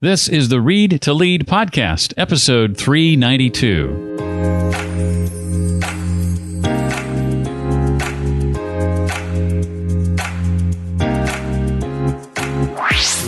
This is the Read to Lead podcast, episode 392.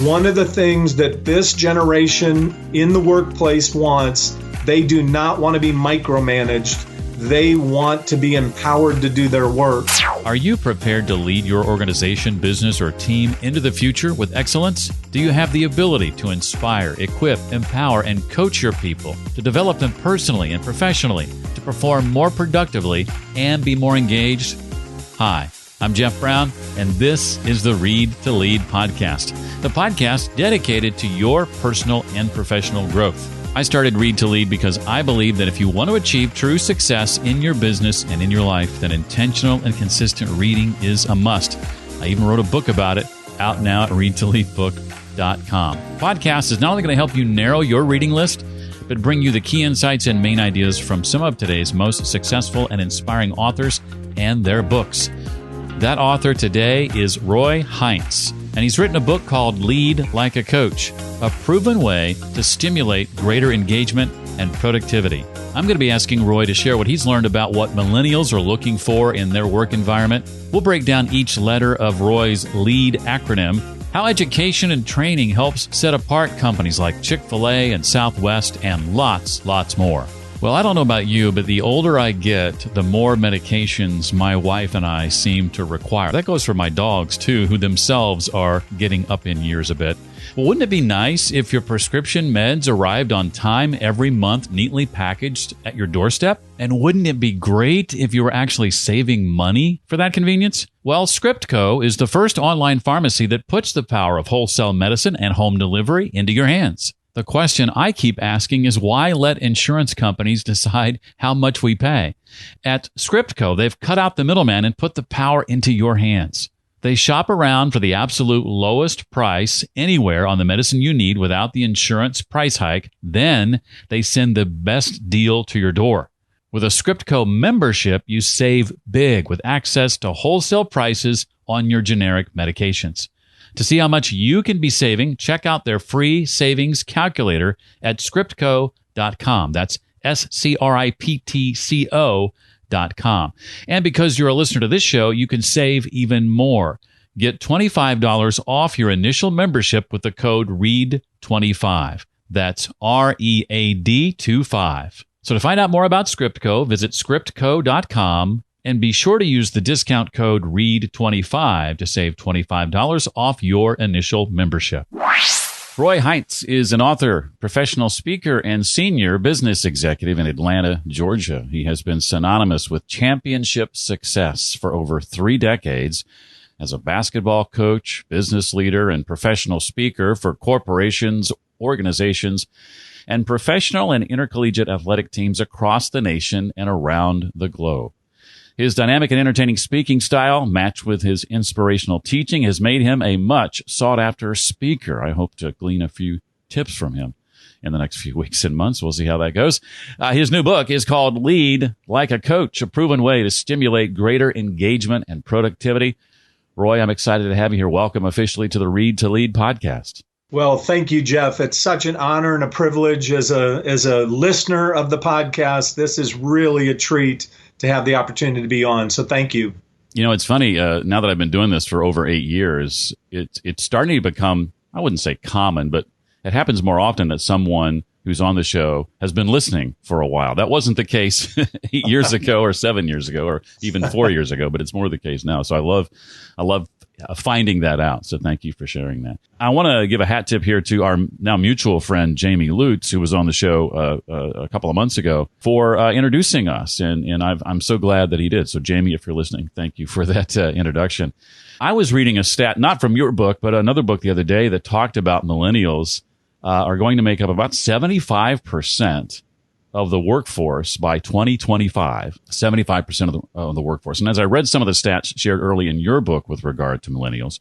One of the things that this generation in the workplace wants, they do not want to be micromanaged. They want to be empowered to do their work. Are you prepared to lead your organization, business, or team into the future with excellence? Do you have the ability to inspire, equip, empower, and coach your people to develop them personally and professionally, to perform more productively and be more engaged? Hi, I'm Jeff Brown, and this is the Read to Lead podcast, the podcast dedicated to your personal and professional growth. I started Read to Lead because I believe that if you want to achieve true success in your business and in your life, then intentional and consistent reading is a must. I even wrote a book about it, out now at readtoleadbook.com. Podcast is not only going to help you narrow your reading list, but bring you the key insights and main ideas from some of today's most successful and inspiring authors and their books. That author today is Roy Heintz, and he's written a book called Lead Like a Coach, a proven way to stimulate greater engagement and productivity. I'm going to be asking Roy to share what he's learned about what millennials are looking for in their work environment. We'll break down each letter of Roy's LEAD acronym, how education and training helps set apart companies like Chick-fil-A and Southwest, and lots more. Well, I don't know about you, but the older I get, the more medications my wife and I seem to require. That goes for my dogs, too, who themselves are getting up in years a bit. Well, wouldn't it be nice if your prescription meds arrived on time every month, neatly packaged at your doorstep? And wouldn't it be great if you were actually saving money for that convenience? Well, ScriptCo is the first online pharmacy that puts the power of wholesale medicine and home delivery into your hands. The question I keep asking is, why let insurance companies decide how much we pay? At ScriptCo, they've cut out the middleman and put the power into your hands. They shop around for the absolute lowest price anywhere on the medicine you need without the insurance price hike. Then they send the best deal to your door. With a ScriptCo membership, you save big with access to wholesale prices on your generic medications. To see how much you can be saving, check out their free savings calculator at scriptco.com. That's SCRIPTCO.com. And because you're a listener to this show, you can save even more. Get $25 off your initial membership with the code READ25. That's READ25. So to find out more about ScriptCo, visit scriptco.com. And be sure to use the discount code READ25 to save $25 off your initial membership. Roy Heintz is an author, professional speaker, and senior business executive in Atlanta, Georgia. He has been synonymous with championship success for over 3 decades as a basketball coach, business leader, and professional speaker for corporations, organizations, and professional and intercollegiate athletic teams across the nation and around the globe. His dynamic and entertaining speaking style, matched with his inspirational teaching, has made him a much sought-after speaker. I hope to glean a few tips from him in the next few weeks and months. We'll see how that goes. His new book is called Lead Like a Coach, a proven way to stimulate greater engagement and productivity. Roy, I'm excited to have you here. Welcome officially to the Read to Lead podcast. Well, thank you, Jeff. It's such an honor and a privilege as a listener of the podcast. This is really a treat to have the opportunity to be on. So thank you. You know, it's funny, now that I've been doing this for over 8 years, it's starting to become, I wouldn't say common, but it happens more often that someone who's on the show has been listening for a while. That wasn't the case 8 years ago or 7 years ago or even 4 years ago, but it's more the case now. So I love finding that out. So thank you for sharing that. I want to give a hat tip here to our now mutual friend, Jamie Lutz, who was on the show a couple of months ago, for introducing us. And I'm so glad that he did. So Jamie, if you're listening, thank you for that introduction. I was reading a stat, not from your book, but another book the other day that talked about millennials are going to make up about 75% of the workforce by 2025, 75% of the workforce. And as I read some of the stats shared early in your book with regard to millennials,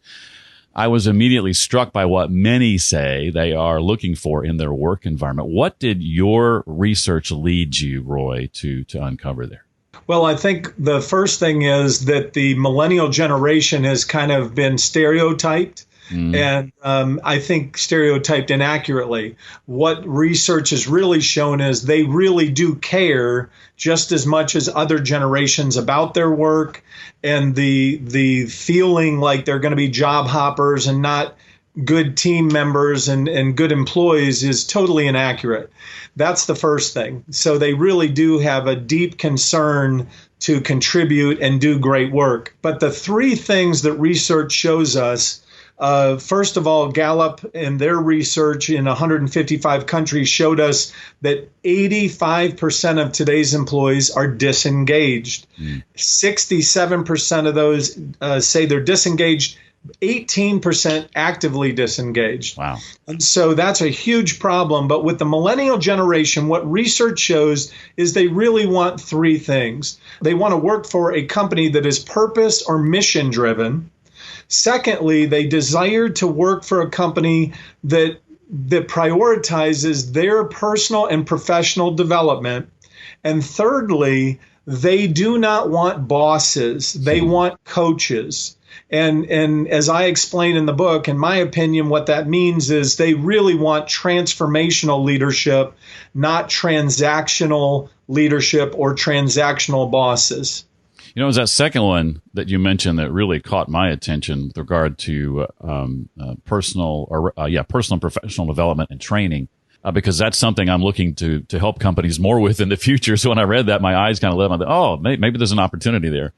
I was immediately struck by what many say they are looking for in their work environment. What did your research lead you, Roy, to uncover there? Well, I think the first thing is that the millennial generation has kind of been stereotyped And I think stereotyped inaccurately. What research has really shown is they really do care just as much as other generations about their work, and the feeling like they're going to be job hoppers and not good team members and good employees is totally inaccurate. That's the first thing. So they really do have a deep concern to contribute and do great work. But the three things that research shows us, first of all, Gallup and their research in 155 countries showed us that 85% of today's employees are disengaged. 67% of those say they're disengaged. 18% actively disengaged. Wow. And so that's a huge problem. But with the millennial generation, what research shows is they really want three things. They want to work for a company that is purpose or mission driven. Secondly, they desire to work for a company that prioritizes their personal and professional development. And thirdly, they do not want bosses. They want coaches. And as I explain in the book, in my opinion, what that means is they really want transformational leadership, not transactional leadership or transactional bosses. You know, it was that second one that you mentioned that really caught my attention with regard to personal and professional development and training. Because that's something I'm looking to help companies more with in the future. So when I read that, my eyes kind of lit up. Oh, maybe there's an opportunity there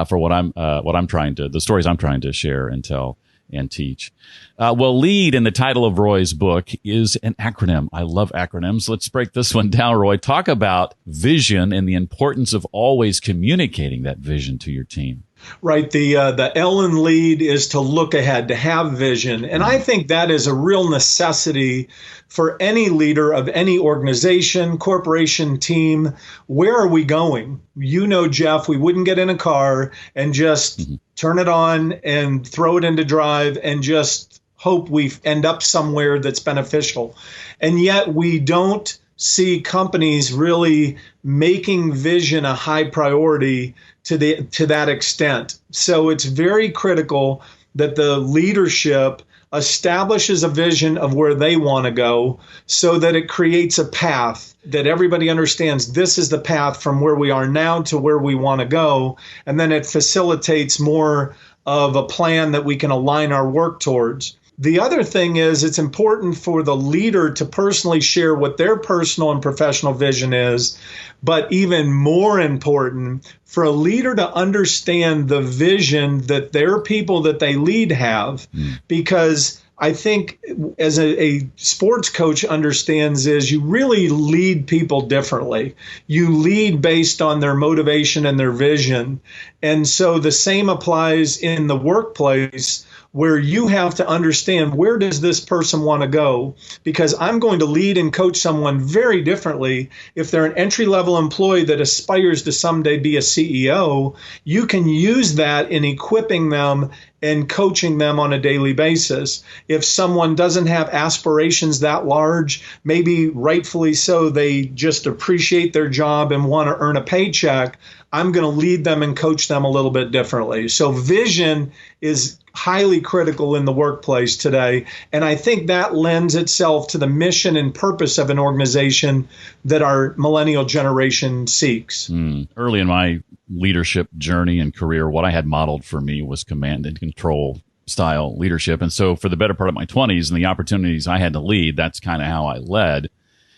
for the stories I'm trying to share and tell and teach. Well, LEAD in the title of Roy's book is an acronym. I love acronyms. Let's break this one down, Roy. Talk about vision and the importance of always communicating that vision to your team. Right. The L in LEAD is to look ahead, to have vision. And I think that is a real necessity for any leader of any organization, corporation, team. Where are we going? You know, Jeff, we wouldn't get in a car and just turn it on and throw it into drive and just hope we end up somewhere that's beneficial. And yet we don't see companies really making vision a high priority to that extent. So it's very critical that the leadership establishes a vision of where they want to go so that it creates a path that everybody understands this is the path from where we are now to where we want to go. And then it facilitates more of a plan that we can align our work towards. The other thing is it's important for the leader to personally share what their personal and professional vision is, but even more important for a leader to understand the vision that their people that they lead have. Because I think as a sports coach understands is you really lead people differently. You lead based on their motivation and their vision. And so the same applies in the workplace, where you have to understand where does this person want to go? Because I'm going to lead and coach someone very differently. If they're an entry-level employee that aspires to someday be a CEO, you can use that in equipping them and coaching them on a daily basis. If someone doesn't have aspirations that large, maybe rightfully so, they just appreciate their job and want to earn a paycheck, I'm going to lead them and coach them a little bit differently. So vision is highly critical in the workplace today. And I think that lends itself to the mission and purpose of an organization that our millennial generation seeks. Early in my leadership journey and career, what I had modeled for me was command and control style leadership. And so for the better part of my 20s and the opportunities I had to lead, that's kind of how I led.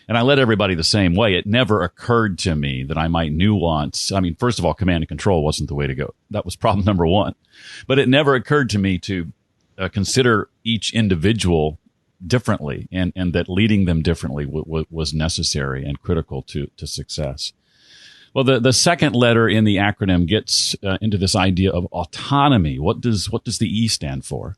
And I led everybody the same way. It never occurred to me that I might nuance. I mean, first of all, command and control wasn't the way to go. That was problem number one. But it never occurred to me to consider each individual differently and that leading them differently was necessary and critical to success. Well, the second letter in the acronym gets into this idea of autonomy. What does the E stand for?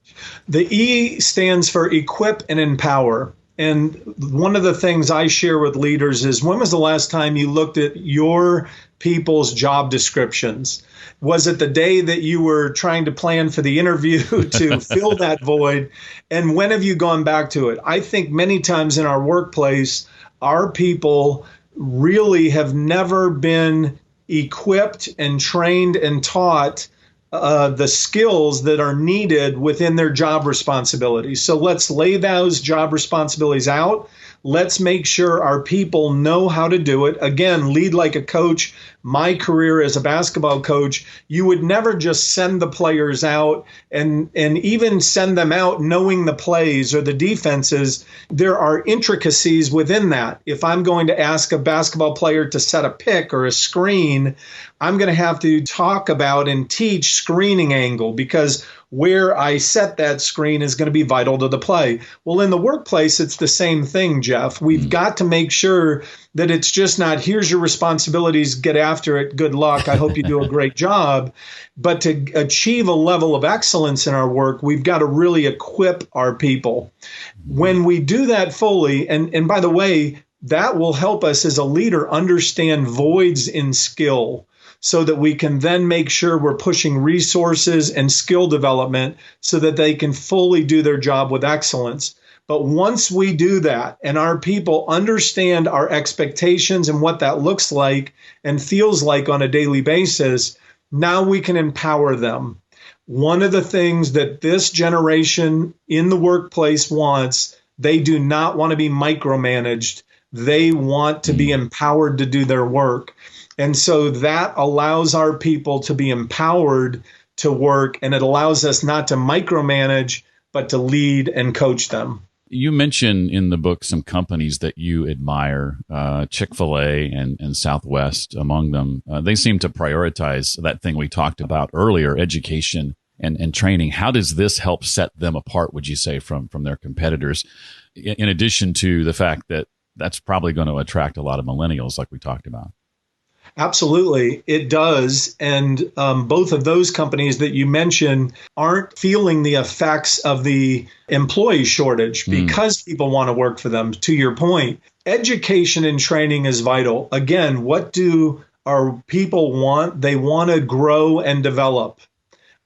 The E stands for equip and empower. And one of the things I share with leaders is, when was the last time you looked at your people's job descriptions? Was it the day that you were trying to plan for the interview to fill that void? And when have you gone back to it? I think many times in our workplace, our people really have never been equipped and trained and taught the skills that are needed within their job responsibilities. So let's lay those job responsibilities out. Let's make sure our people know how to do it. Again, lead like a coach. My career as a basketball coach, you would never just send the players out and even send them out knowing the plays or the defenses. There are intricacies within that. If I'm going to ask a basketball player to set a pick or a screen, I'm going to have to talk about and teach screening angle, because where I set that screen is going to be vital to the play. Well, in the workplace, it's the same thing, Jeff. We've got to make sure that it's just not, here's your responsibilities, get after it, good luck, I hope you do a great job. But to achieve a level of excellence in our work, we've got to really equip our people. When we do that fully, and by the way, that will help us as a leader understand voids in skill, so that we can then make sure we're pushing resources and skill development so that they can fully do their job with excellence. But once we do that and our people understand our expectations and what that looks like and feels like on a daily basis, now we can empower them. One of the things that this generation in the workplace wants, they do not want to be micromanaged. They want to be empowered to do their work. And so that allows our people to be empowered to work, and it allows us not to micromanage, but to lead and coach them. You mention in the book some companies that you admire, Chick-fil-A and Southwest among them. They seem to prioritize that thing we talked about earlier, education and training. How does this help set them apart, would you say, from their competitors, in addition to the fact that that's probably going to attract a lot of millennials like we talked about? Absolutely, it does. And both of those companies that you mentioned aren't feeling the effects of the employee shortage because people want to work for them. To your point, education and training is vital. Again, what do our people want? They want to grow and develop.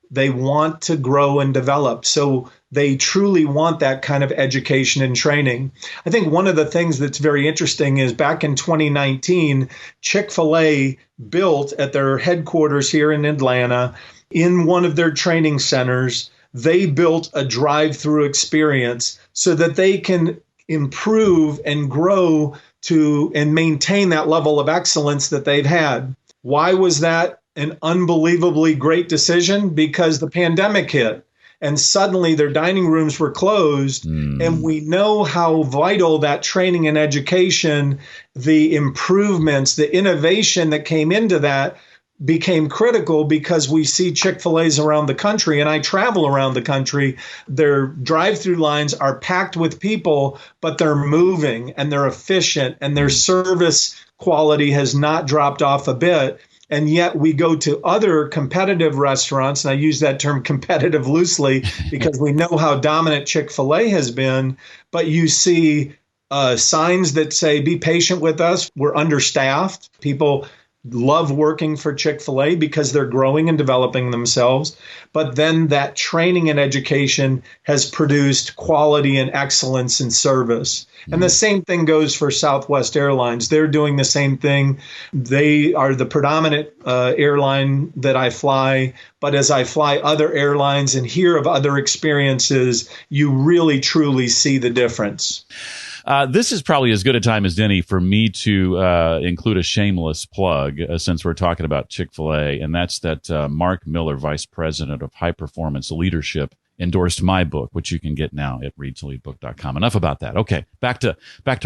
They want to grow and develop. So they truly want that kind of education and training. I think one of the things that's very interesting is back in 2019, Chick-fil-A built at their headquarters here in Atlanta, in one of their training centers, they built a drive-through experience so that they can improve and grow to and maintain that level of excellence that they've had. Why was that an unbelievably great decision? Because the pandemic hit. And suddenly their dining rooms were closed. And we know how vital that training and education, the improvements, the innovation that came into that became critical, because we see Chick-fil-A's around the country, and I travel around the country. Their drive-through lines are packed with people, but they're moving and they're efficient, and their service quality has not dropped off a bit. And yet we go to other competitive restaurants, and I use that term competitive loosely because we know how dominant Chick-fil-A has been, but you see signs that say, be patient with us. We're understaffed. People love working for Chick-fil-A because they're growing and developing themselves. But then that training and education has produced quality and excellence in service. And the same thing goes for Southwest Airlines. They're doing the same thing. They are the predominant airline that I fly. But as I fly other airlines and hear of other experiences, you really, truly see the difference. This is probably as good a time as any for me to include a shameless plug, since we're talking about Chick-fil-A, and that's that Mark Miller, Vice President of High Performance Leadership, endorsed my book, which you can get now at readtoleadbook.com. Enough about that. Okay, back to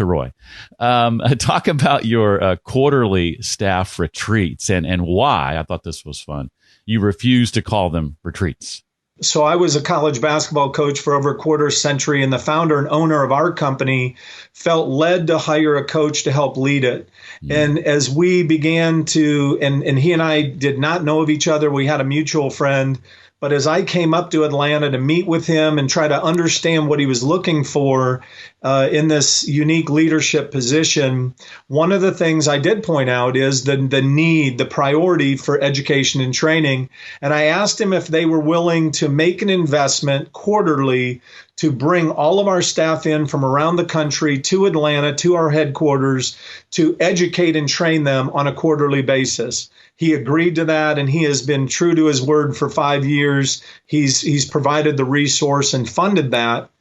Roy. Talk about your quarterly staff retreats and why. I thought this was fun. You refuse to call them retreats. So I was a college basketball coach for over a quarter century, and the founder and owner of our company felt led to hire a coach to help lead it. And as we began to, and he and I did not know of each other, we had a mutual friend, But as I came up to Atlanta to meet with him and try to understand what he was looking for in this unique leadership position, one of the things I did point out is the need, the priority for education and training. And I asked him if they were willing to make an investment quarterly to bring all of our staff in from around the country to Atlanta, to our headquarters, to educate and train them on a quarterly basis. He agreed to that, and he has been true to his word for 5 years. He's provided the resource and funded that.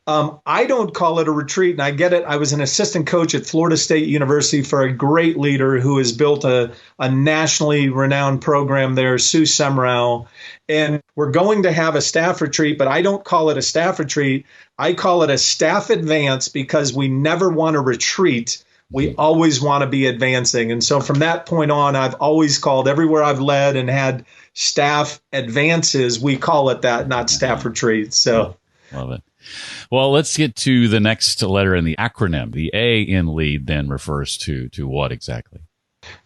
I don't call it a retreat, and I get it. I was an assistant coach at Florida State University for a great leader who has built a nationally renowned program there, Sue Semrau. And we're going to have a staff retreat, but I don't call it a staff retreat. I call it a staff advance because we never want to retreat. We always want to be advancing. And so from that point on, I've always called everywhere I've led and had staff advances, we call it that, not staff retreats. So love it. Well, let's get to the next letter in the acronym. The A in lead then refers to what exactly?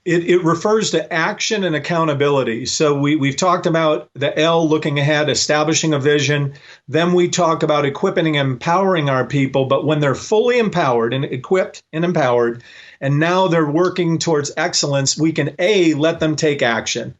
It refers to action and accountability. So we've talked about the L, looking ahead, establishing a vision. Then we talk about equipping and empowering our people. But when they're fully empowered and equipped and empowered, and now they're working towards excellence, we can let them take action.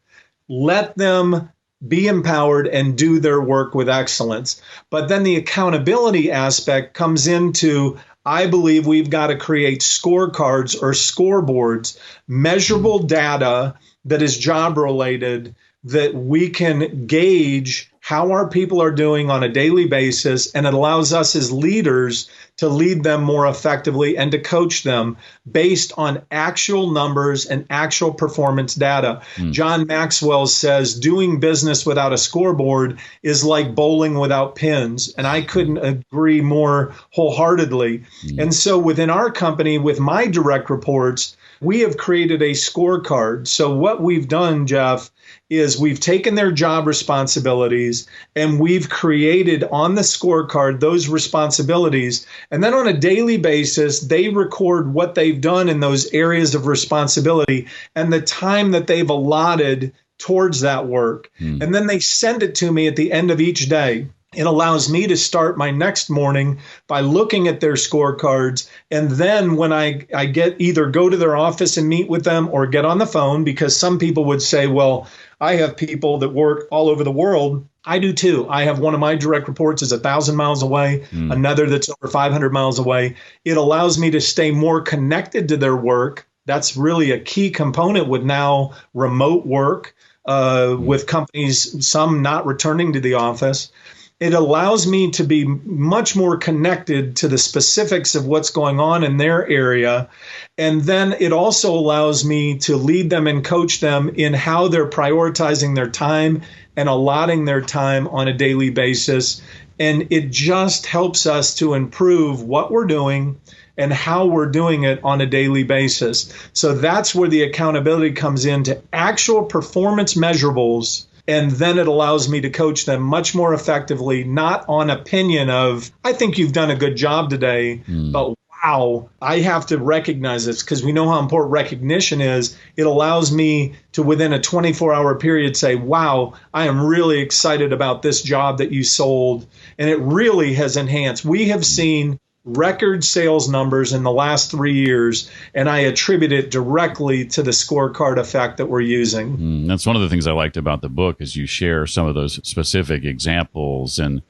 Let them be empowered and do their work with excellence. But then the accountability aspect comes into, I believe we've got to create scorecards or scoreboards, measurable data that is job related, that we can gauge how our people are doing on a daily basis. And it allows us as leaders to lead them more effectively and to coach them based on actual numbers and actual performance data. John Maxwell says doing business without a scoreboard is like bowling without pins. And I couldn't agree more wholeheartedly. And so within our company, with my direct reports, we have created a scorecard. So what we've done, Jeff, is we've taken their job responsibilities and we've created on the scorecard those responsibilities. And then on a daily basis, they record what they've done in those areas of responsibility and the time that they've allotted towards that work. And then they send it to me at the end of each day. It allows me to start my next morning by looking at their scorecards. And then when I get either go to their office and meet with them or get on the phone, because some people would say, well, I have people that work all over the world. I do too. I have one of my direct reports is 1,000 miles away, another that's over 500 miles away. It allows me to stay more connected to their work. That's really a key component with now remote work, with companies, some not returning to the office. It allows me to be much more connected to the specifics of what's going on in their area. And then it also allows me to lead them and coach them in how they're prioritizing their time and allotting their time on a daily basis. And it just helps us to improve what we're doing and how we're doing it on a daily basis. So that's where the accountability comes into actual performance measurables. And then it allows me to coach them much more effectively, not on opinion of, I think you've done a good job today, but wow, I have to recognize this because we know how important recognition is. It allows me to, within a 24-hour period, say, wow, I am really excited about this job that you sold. And it really has enhanced. We have seen record sales numbers in the last 3 years, and I attribute it directly to the scorecard effect that we're using. That's one of the things I liked about the book is you share some of those specific examples and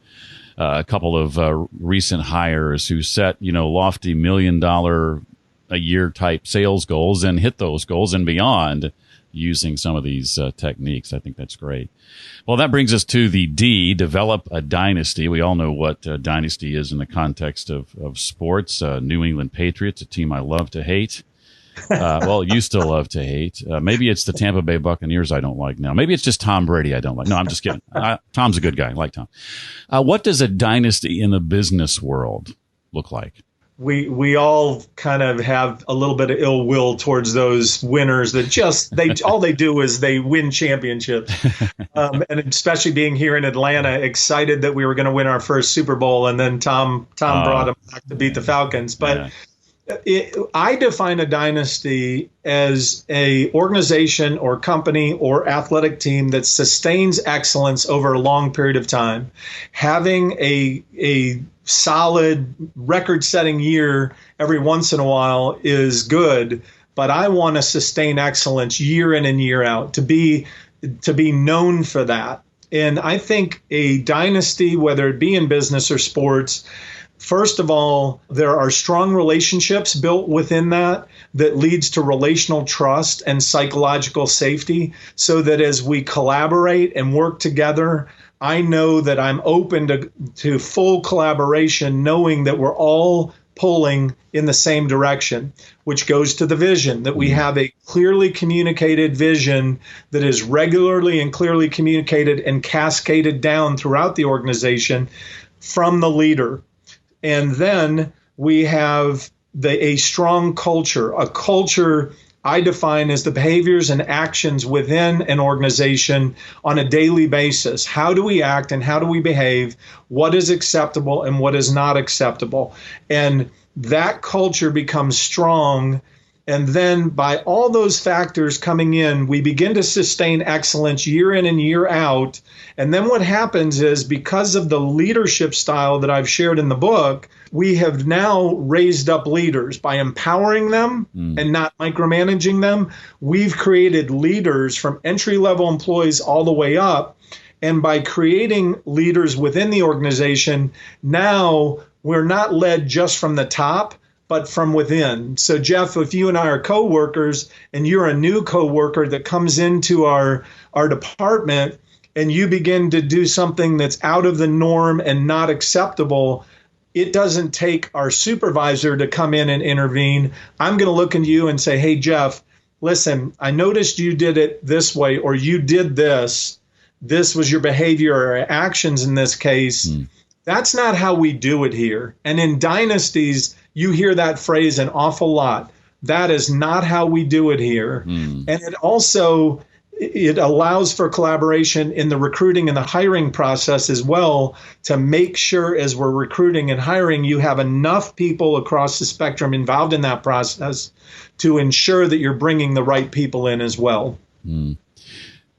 a couple of recent hires who set, lofty $1 million a year type sales goals and hit those goals and beyond using some of these techniques. I think that's great. Well, that brings us to the D, develop a dynasty. We all know what dynasty is in the context of sports. New England Patriots, a team I love to hate. Well, you still love to hate. Maybe it's the Tampa Bay Buccaneers I don't like now. Maybe it's just Tom Brady I don't like. No, I'm just kidding. Tom's a good guy. I like Tom. What does a dynasty in the business world look like? We all kind of have a little bit of ill will towards those winners that all they do is they win championships. And especially being here in Atlanta, excited that we were going to win our first Super Bowl, and then Tom brought him back to beat the Falcons. But I define a dynasty as a organization or company or athletic team that sustains excellence over a long period of time. Having a solid record-setting year every once in a while is good, but I want to sustain excellence year in and year out, to be known for that. And I think a dynasty, whether it be in business or sports, first of all, there are strong relationships built within that leads to relational trust and psychological safety, so that as we collaborate and work together, I know that I'm open to full collaboration, knowing that we're all pulling in the same direction, which goes to the vision, that we have a clearly communicated vision that is regularly and clearly communicated and cascaded down throughout the organization from the leader. And then we have a strong culture. A culture I define as the behaviors and actions within an organization on a daily basis. How do we act and how do we behave? What is acceptable and what is not acceptable? And that culture becomes strong. And then by all those factors coming in, we begin to sustain excellence year in and year out. And then what happens is, because of the leadership style that I've shared in the book, we have now raised up leaders by empowering them and not micromanaging them. We've created leaders from entry-level employees all the way up. And by creating leaders within the organization, now we're not led just from the top, but from within. So Jeff, if you and I are coworkers and you're a new coworker that comes into our department and you begin to do something that's out of the norm and not acceptable, it doesn't take our supervisor to come in and intervene. I'm going to look into you and say, hey, Jeff, listen, I noticed you did it this way, or you did this. This was your behavior or actions in this case. That's not how we do it here. And in dynasties, you hear that phrase an awful lot. That is not how we do it here. And it allows for collaboration in the recruiting and the hiring process as well, to make sure as we're recruiting and hiring, you have enough people across the spectrum involved in that process to ensure that you're bringing the right people in as well.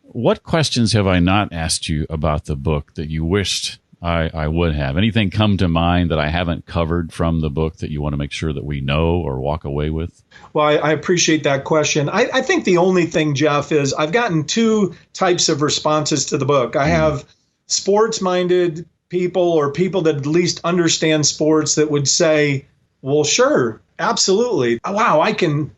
What questions have I not asked you about the book that you wished I would have? Anything come to mind that I haven't covered from the book that you want to make sure that we know or walk away with? Well, I appreciate that question. I think the only thing, Jeff, is I've gotten two types of responses to the book. I have sports-minded people, or people that at least understand sports, that would say, well, sure, absolutely. Wow, I can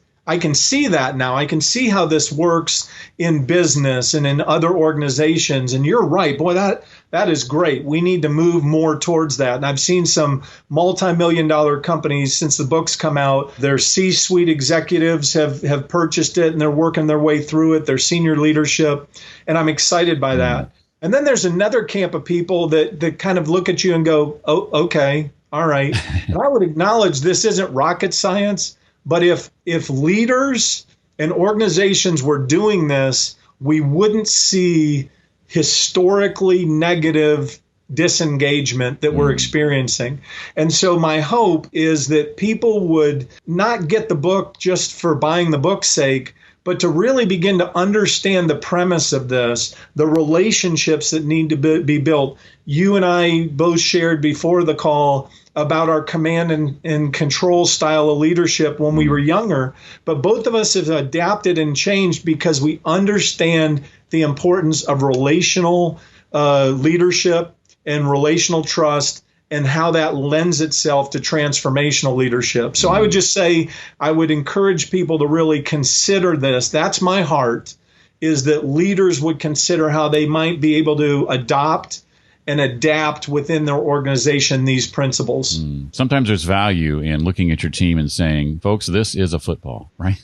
see that now. I can see how this works in business and in other organizations. And you're right. Boy, that is great. We need to move more towards that. And I've seen some multi-million-dollar companies since the book's come out. Their C-suite executives have purchased it, and they're working their way through it, their senior leadership. And I'm excited by that. And then there's another camp of people that kind of look at you and go, oh, okay, all right. And I would acknowledge this isn't rocket science. But if leaders and organizations were doing this, we wouldn't see historically negative disengagement that we're experiencing. And so my hope is that people would not get the book just for buying the book's sake, but to really begin to understand the premise of this, the relationships that need to be built. You and I both shared before the call about our command and control style of leadership when we were younger, but both of us have adapted and changed because we understand the importance of relational leadership and relational trust, and how that lends itself to transformational leadership. So I would just say, I would encourage people to really consider this. That's my heart, is that leaders would consider how they might be able to adopt and adapt within their organization these principles. Sometimes there's value in looking at your team and saying, folks, this is a football, right?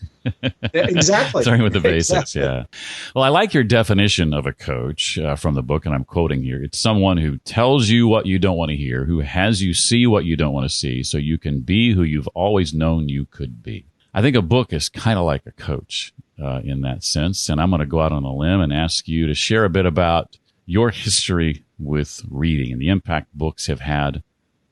Exactly. Starting with the basics, exactly. Yeah. Well, I like your definition of a coach from the book, and I'm quoting here. It's someone who tells you what you don't want to hear, who has you see what you don't want to see, so you can be who you've always known you could be. I think a book is kind of like a coach in that sense, and I'm going to go out on a limb and ask you to share a bit about your history with reading and the impact books have had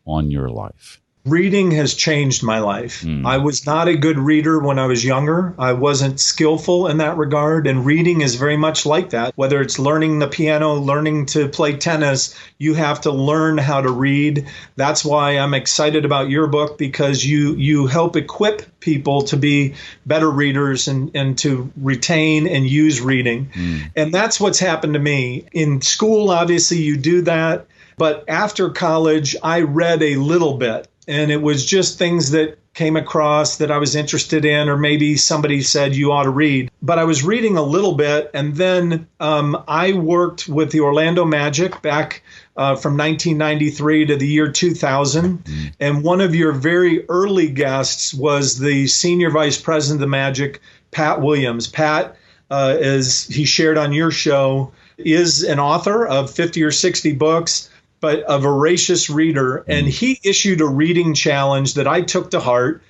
on your life. Reading has changed my life. I was not a good reader when I was younger. I wasn't skillful in that regard. And reading is very much like that. Whether it's learning the piano, learning to play tennis, you have to learn how to read. That's why I'm excited about your book, because you help equip people to be better readers and to retain and use reading. And that's what's happened to me. In school, obviously, you do that. But after college, I read a little bit. And it was just things that came across that I was interested in, or maybe somebody said you ought to read. But I was reading a little bit, and then I worked with the Orlando Magic back from 1993 to the year 2000. And one of your very early guests was the senior vice president of the Magic, Pat Williams. Pat, as he shared on your show, is an author of 50 or 60 books, but a voracious reader. And he issued a reading challenge that I took to heart.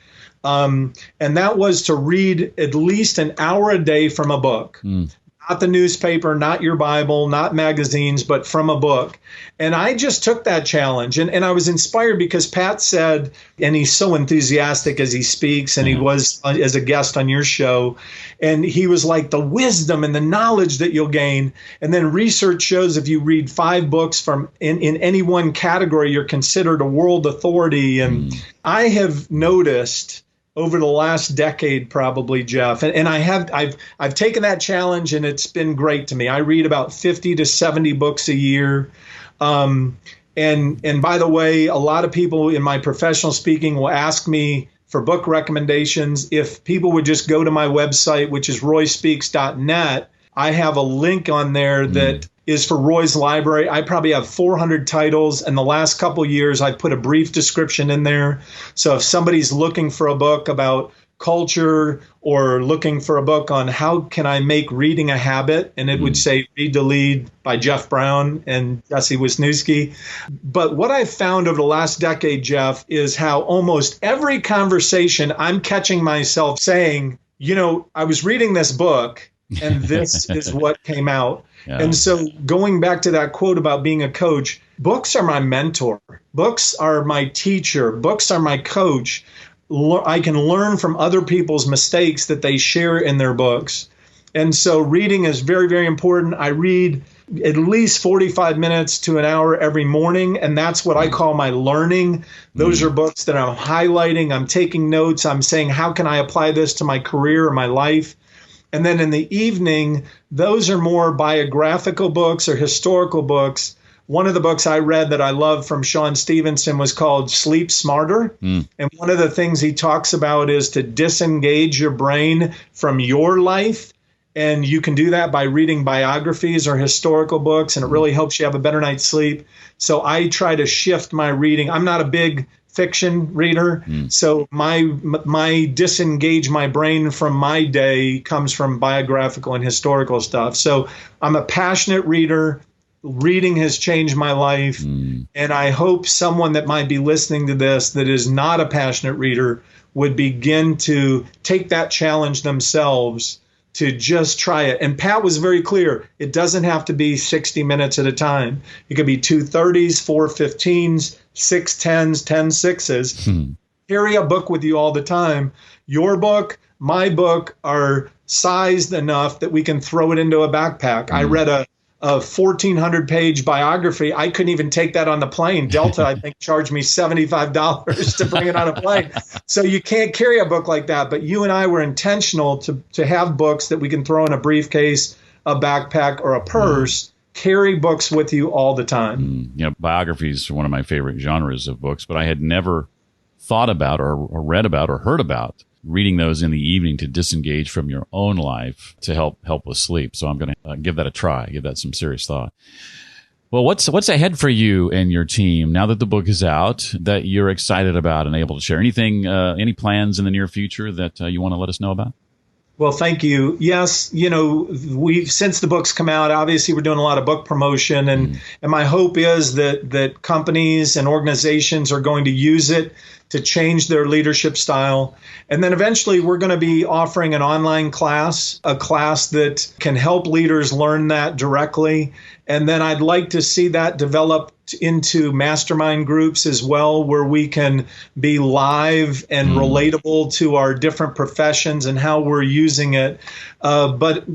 And that was to read at least an hour a day from a book. Not the newspaper, not your Bible, not magazines, but from a book. And I just took that challenge. And I was inspired because Pat said, and he's so enthusiastic as he speaks, and he was as a guest on your show, and he was like, the wisdom and the knowledge that you'll gain. And then research shows if you read 5 books from in any one category, you're considered a world authority. And I have noticed over the last decade, probably, Jeff, and I've taken that challenge, and it's been great to me. I read about 50 to 70 books a year. And by the way, a lot of people in my professional speaking will ask me for book recommendations. If people would just go to my website, which is royspeaks.net, I have a link on there that is for Roy's library. I probably have 400 titles, and the last couple years I've put a brief description in there. So if somebody's looking for a book about culture or looking for a book on how can I make reading a habit, and it would say Read to Lead by Jeff Brown and Jesse Wisniewski. But what I've found over the last decade, Jeff, is how almost every conversation I'm catching myself saying, I was reading this book, and this is what came out. Yeah. And so going back to that quote about being a coach, books are my mentor. Books are my teacher. Books are my coach. I can learn from other people's mistakes that they share in their books. And so reading is very, very important. I read at least 45 minutes to an hour every morning, and that's what I call my learning. Those are books that I'm highlighting. I'm taking notes. I'm saying, how can I apply this to my career or my life? And then in the evening, those are more biographical books or historical books. One of the books I read that I love from Sean Stevenson was called Sleep Smarter. And one of the things he talks about is to disengage your brain from your life. And you can do that by reading biographies or historical books, and it really helps you have a better night's sleep. So I try to shift my reading. I'm not a big fiction reader. So my disengage my brain from my day comes from biographical and historical stuff. So I'm a passionate reader. Reading has changed my life. And I hope someone that might be listening to this that is not a passionate reader would begin to take that challenge themselves to just try it. And Pat was very clear. It doesn't have to be 60 minutes at a time. It could be 2 30s, 4 15s, 6 10s, 10 6s. Carry a book with you all the time. Your book, my book are sized enough that we can throw it into a backpack. I read a 1,400-page biography. I couldn't even take that on the plane. Delta, I think, charged me $75 to bring it on a plane. So you can't carry a book like that. But you and I were intentional to have books that we can throw in a briefcase, a backpack, or a purse. Carry books with you all the time. Biographies are one of my favorite genres of books, but I had never thought about or read about or heard about reading those in the evening to disengage from your own life to help with sleep. So I'm going to give that a try, give that some serious thought. Well, what's ahead for you and your team now that the book is out that you're excited about and able to share? Anything, any plans in the near future that you want to let us know about? Well, thank you. Yes, we've since the book's come out, obviously we're doing a lot of book promotion, and my hope is that companies and organizations are going to use it to change their leadership style. And then eventually we're going to be offering an online class, a class that can help leaders learn that directly. And then I'd like to see that develop into mastermind groups as well, where we can be live and relatable to our different professions and how we're using it. But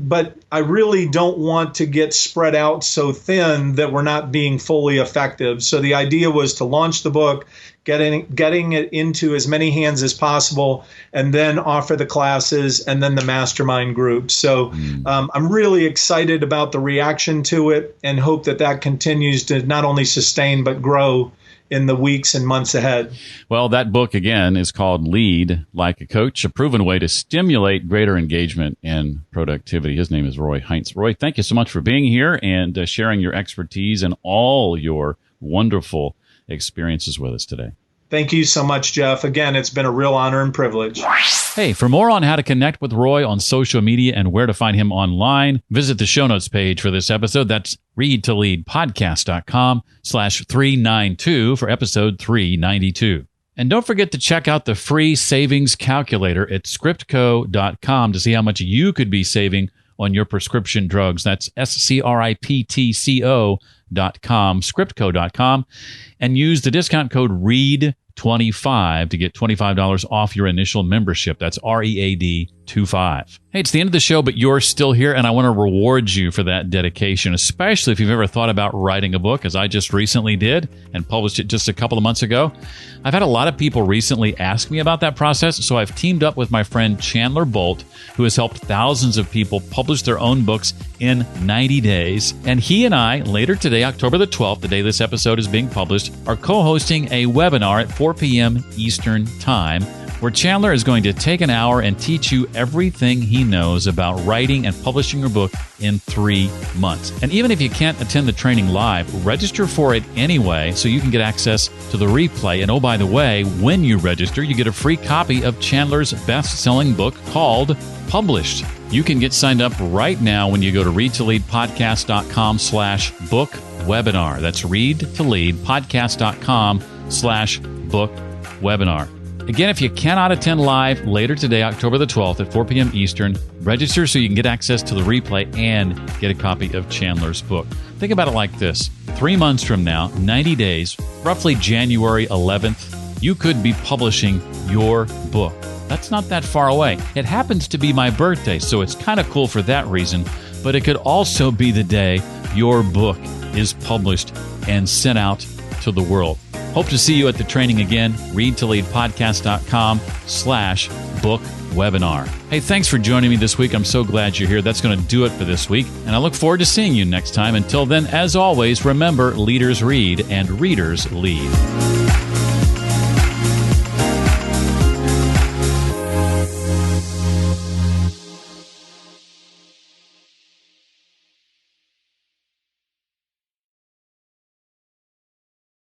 I really don't want to get spread out so thin that we're not being fully effective. So the idea was to launch the book, getting it into as many hands as possible, and then offer the classes and then the mastermind group. So I'm really excited about the reaction to it and hope that that continues to not only sustain but grow in the weeks and months ahead. Well, that book, again, is called Lead Like a Coach, a proven way to stimulate greater engagement and productivity. His name is Roy Heintz. Roy, thank you so much for being here and sharing your expertise and all your wonderful experiences with us today. Thank you so much, Jeff. Again, it's been a real honor and privilege. Hey, for more on how to connect with Roy on social media and where to find him online, visit the show notes page for this episode. That's readtoleadpodcast.com/392 for episode 392. And don't forget to check out the free savings calculator at scriptco.com to see how much you could be saving on your prescription drugs. That's scriptco.com, scriptco.com, and use the discount code READ25 to get $25 off your initial membership. That's READ25. Hey, it's the end of the show, but you're still here, and I want to reward you for that dedication, especially if you've ever thought about writing a book, as I just recently did and published it just a couple of months ago. I've had a lot of people recently ask me about that process, so I've teamed up with my friend Chandler Bolt, who has helped thousands of people publish their own books in 90 days. And he and I, later today, October the 12th, the day this episode is being published, are co-hosting a webinar at 4 p.m. Eastern Time, where Chandler is going to take an hour and teach you everything he knows about writing and publishing your book in 3 months. And even if you can't attend the training live, register for it anyway so you can get access to the replay. And oh, by the way, when you register, you get a free copy of Chandler's best-selling book called Published. You can get signed up right now when you go to readtoleadpodcast.com/book webinar. That's readtoleadpodcast.com/book webinar. Again, if you cannot attend live later today, October the 12th at 4 p.m. Eastern, register so you can get access to the replay and get a copy of Chandler's book. Think about it like this. 3 months from now, 90 days, roughly January 11th, you could be publishing your book. That's not that far away. It happens to be my birthday, so it's kind of cool for that reason, but it could also be the day your book is published and sent out to the world. Hope to see you at the training again, readtoleadpodcast.com/book webinar. Hey, thanks for joining me this week. I'm so glad you're here. That's going to do it for this week, and I look forward to seeing you next time. Until then, as always, remember, leaders read and readers lead.